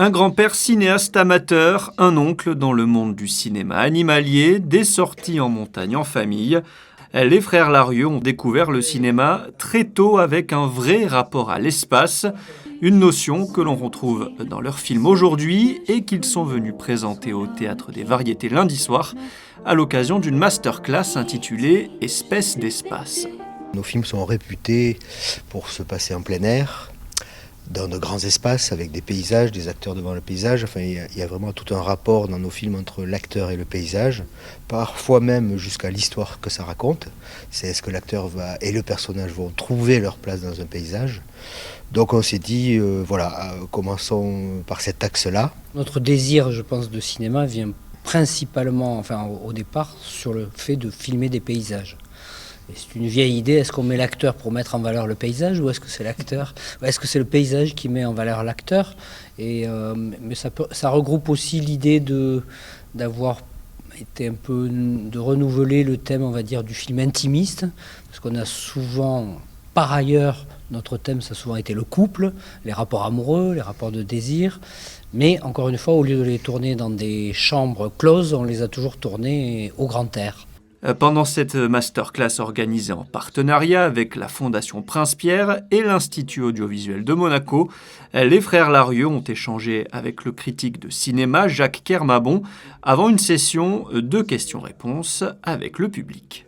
Un grand-père cinéaste amateur, un oncle dans le monde du cinéma animalier, des sorties en montagne en famille. Les frères Larieux ont découvert le cinéma très tôt avec un vrai rapport à l'espace, une notion que l'on retrouve dans leurs films aujourd'hui et qu'ils sont venus présenter au Théâtre des Variétés lundi soir à l'occasion d'une masterclass intitulée « Espèces d'espace ». Nos films sont réputés pour se passer en plein air, dans de grands espaces, avec des paysages, des acteurs devant le paysage. Enfin, il y a vraiment tout un rapport dans nos films entre l'acteur et le paysage, parfois même jusqu'à l'histoire que ça raconte. C'est est-ce que l'acteur et le personnage vont trouver leur place dans un paysage. Donc on s'est dit, commençons par cet axe-là. Notre désir, je pense, de cinéma vient principalement, au départ, sur le fait de filmer des paysages. C'est une vieille idée, est-ce qu'on met l'acteur pour mettre en valeur le paysage ou est-ce que c'est l'acteur, est-ce que c'est le paysage qui met en valeur l'acteur mais ça regroupe aussi l'idée d'avoir été un peu, de renouveler le thème, on va dire, du film intimiste, parce qu'on a souvent, par ailleurs, notre thème, ça a souvent été le couple, les rapports amoureux, les rapports de désir, mais encore une fois, au lieu de les tourner dans des chambres closes, on les a toujours tournés au grand air. Pendant cette masterclass organisée en partenariat avec la Fondation Prince-Pierre et l'Institut audiovisuel de Monaco, les frères Larieux ont échangé avec le critique de cinéma Jacques Kermabon avant une session de questions-réponses avec le public.